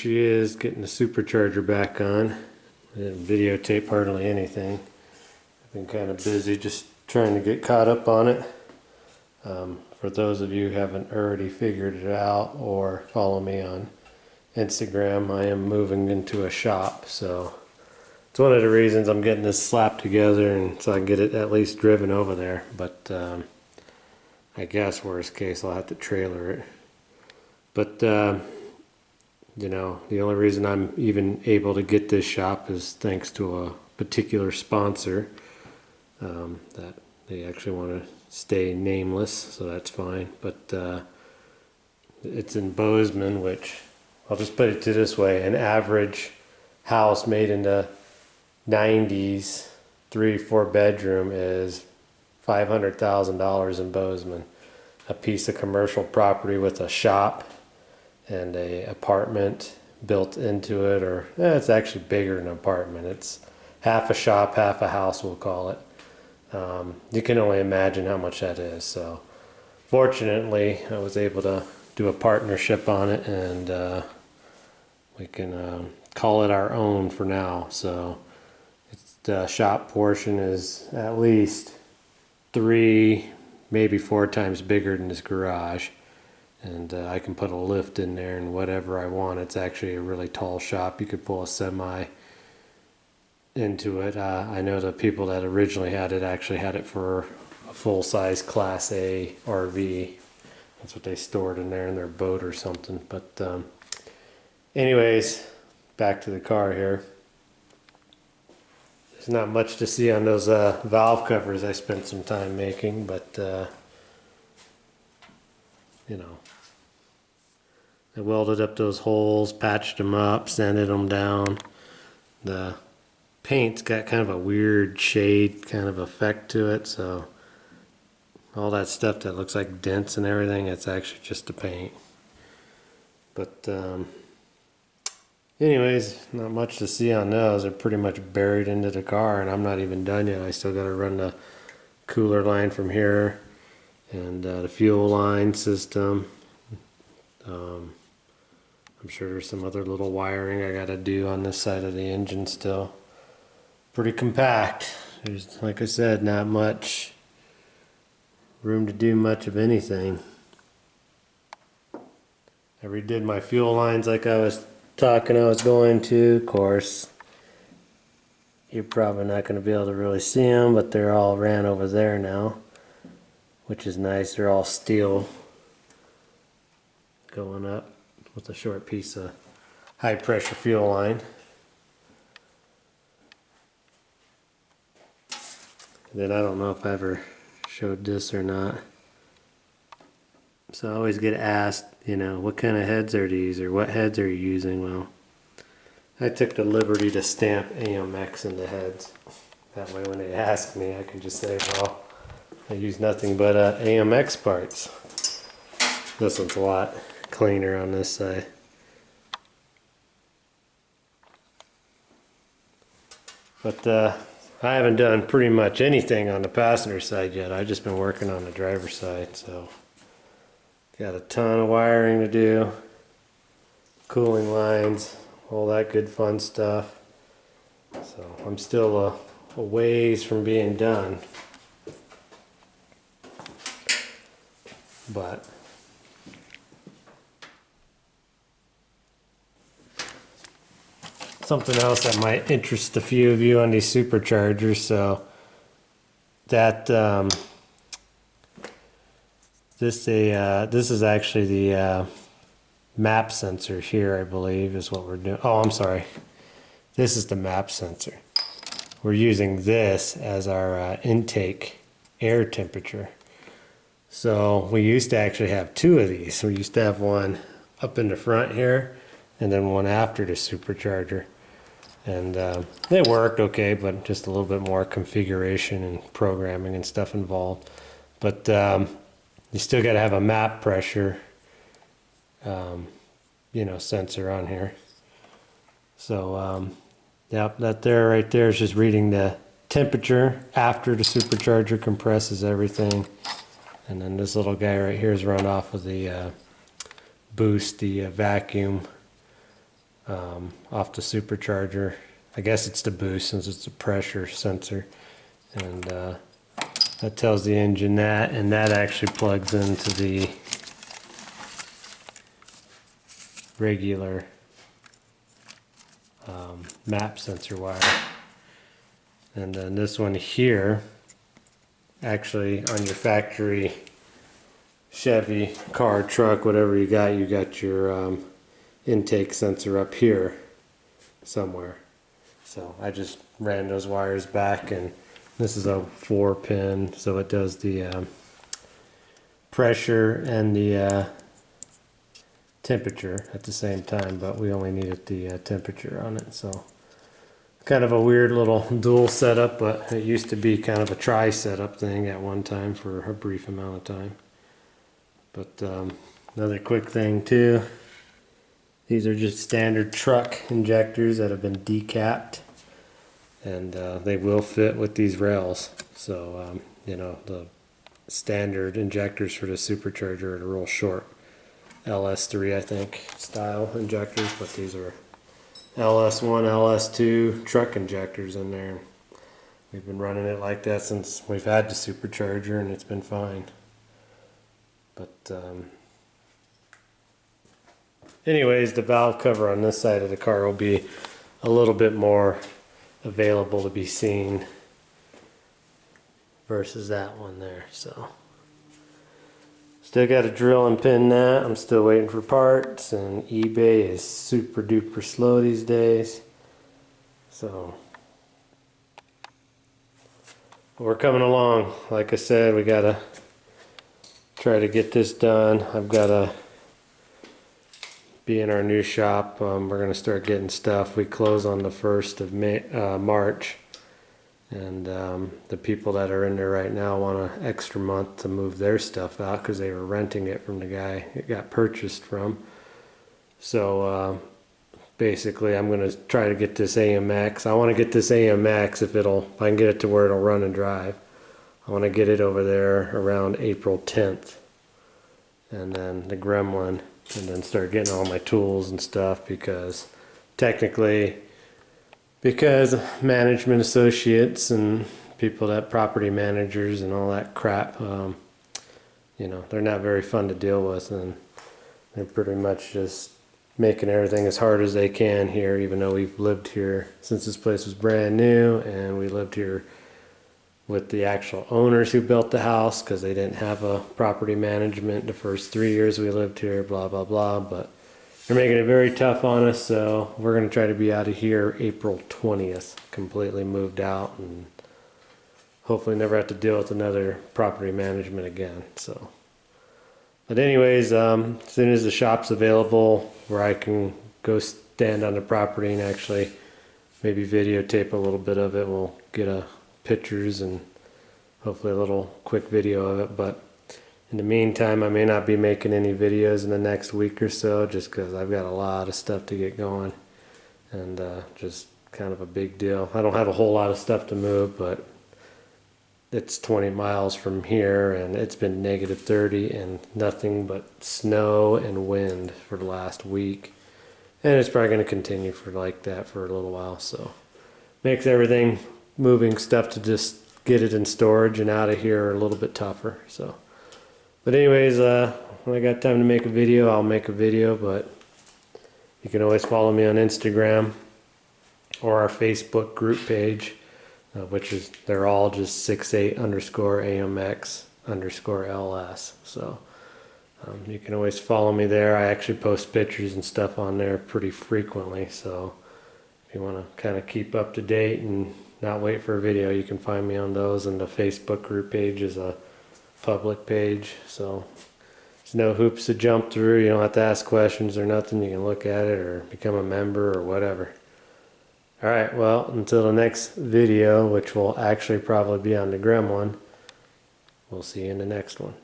she is, getting the supercharger back on. I didn't videotape hardly anything. I've been kind of busy just trying to get caught up on it. For those of you who haven't already figured it out or follow me on Instagram, I am moving into a shop, so it's one of the reasons I'm getting this slapped together, and so I can get it at least driven over there. But I guess worst case I'll have to trailer it. But you know, the only reason I'm even able to get this shop is thanks to a particular sponsor that they actually want to stay nameless, so that's fine. But it's in Bozeman, which I'll just put it to this way: an average house made in the 90s, 3-4 bedroom, is $500,000 in Bozeman. A piece of commercial property with a shop and a apartment built into it, or it's actually bigger than an apartment. It's half a shop, half a house, we'll call it. You can only imagine how much that is. So fortunately I was able to do a partnership on it, and we can call it our own for now. So the shop portion is at least 3, maybe 4 times bigger than this garage, and I can put a lift in there and whatever I want. It's actually a really tall shop. You could pull a semi into it. I know the people that originally had it actually had it for a full-size Class A RV. That's what they stored in there, in their boat or something. But anyways, back to the car here. There's not much to see on those valve covers I spent some time making, but you know, I welded up those holes, patched them up, sanded them down. The paint's got kind of a weird shade kind of effect to it, so all that stuff that looks like dents and everything, it's actually just the paint. But anyways, not much to see on those. They're pretty much buried into the car, and I'm not even done yet. I still got to run the cooler line from here, and the fuel line system. I'm sure there's some other little wiring I got to do on this side of the engine still. Pretty compact. There's, like I said, not much room to do much of anything. I redid my fuel lines like I was talking I was going to. Of course, you're probably not going to be able to really see them, but they're all ran over there now, which is nice. They're all steel going up with a short piece of high pressure fuel line. Then I don't know if I ever showed this or not. So I always get asked, you know, what kind of heads are these, or what heads are you using? Well, I took the liberty to stamp AMX in the heads. That way when they ask me, I can just say, well, I use nothing but AMX parts. This one's a lot cleaner on this side. But I haven't done pretty much anything on the passenger side yet. I've just been working on the driver's side, so got a ton of wiring to do, cooling lines, all that good fun stuff. So I'm still a ways from being done, but something else that might interest a few of you on these superchargers. So that this is actually the map sensor here, I believe, is what we're doing. Oh, I'm sorry. This is the map sensor. We're using this as our intake air temperature. So we used to actually have 2 of these. We used to have one up in the front here, and then one after the supercharger. And they worked okay, but just a little bit more configuration and programming and stuff involved. But you still got to have a map pressure, you know, sensor on here. So, yep, that there right there is just reading the temperature after the supercharger compresses everything. And then this little guy right here is run off of the boost, the vacuum off the supercharger. I guess it's the boost since it's a pressure sensor. And that tells the engine that, and that actually plugs into the regular map sensor wire. And then this one here, actually on your factory Chevy car, truck, whatever you got your intake sensor up here somewhere. So I just ran those wires back, and this is a 4-pin, so it does the pressure and the temperature at the same time, but we only needed the temperature on it. So kind of a weird little dual setup, but it used to be kind of a tri setup thing at one time for a brief amount of time. But another quick thing too, these are just standard truck injectors that have been decapped, and they will fit with these rails. So you know, the standard injectors for the supercharger are real short LS3 I think style injectors, but these are LS1 LS2 truck injectors in there. We've been running it like that since we've had the supercharger, and it's been fine. But anyways, the valve cover on this side of the car will be a little bit more available to be seen versus that one there. So still got to drill and pin that. I'm still waiting for parts, and eBay is super duper slow these days. So we're coming along. Like I said, we got to try to get this done. I've got to be in our new shop. We're going to start getting stuff. We close on the 1st of March. And the people that are in there right now want an extra month to move their stuff out because they were renting it from the guy it got purchased from. So basically I'm going to try to get this AMX. I want to get this AMX if I can get it to where it'll run and drive. I want to get it over there around April 10th. And then the Gremlin, and then start getting all my tools and stuff, because technically, because management associates and people that property managers and all that crap, you know, they're not very fun to deal with, and they're pretty much just making everything as hard as they can here, even though we've lived here since this place was brand new, and we lived here with the actual owners who built the house because they didn't have a property management the first 3 years we lived here, blah blah blah. But they're making it very tough on us, so we're going to try to be out of here April 20th, completely moved out, and hopefully never have to deal with another property management again. So, but anyways, as soon as the shop's available where I can go stand on the property and actually maybe videotape a little bit of it, we'll get pictures and hopefully a little quick video of it. But in the meantime, I may not be making any videos in the next week or so, just because I've got a lot of stuff to get going, and just kind of a big deal. I don't have a whole lot of stuff to move, but it's 20 miles from here, and it's been negative 30 and nothing but snow and wind for the last week, and it's probably going to continue for like that for a little while. So makes everything, moving stuff to just get it in storage and out of here, a little bit tougher. So, but anyways, when I got time to make a video, I'll make a video. But you can always follow me on Instagram or our Facebook group page, which is, they're all just 68_AMX_LS. So you can always follow me there. I actually post pictures and stuff on there pretty frequently. So if you want to kind of keep up to date and not wait for a video, you can find me on those. And the Facebook group page is a public page, so there's no hoops to jump through. You don't have to ask questions or nothing. You can look at it or become a member or whatever. Alright, well, until the next video, which will actually probably be on the Gremlin, we'll see you in the next one.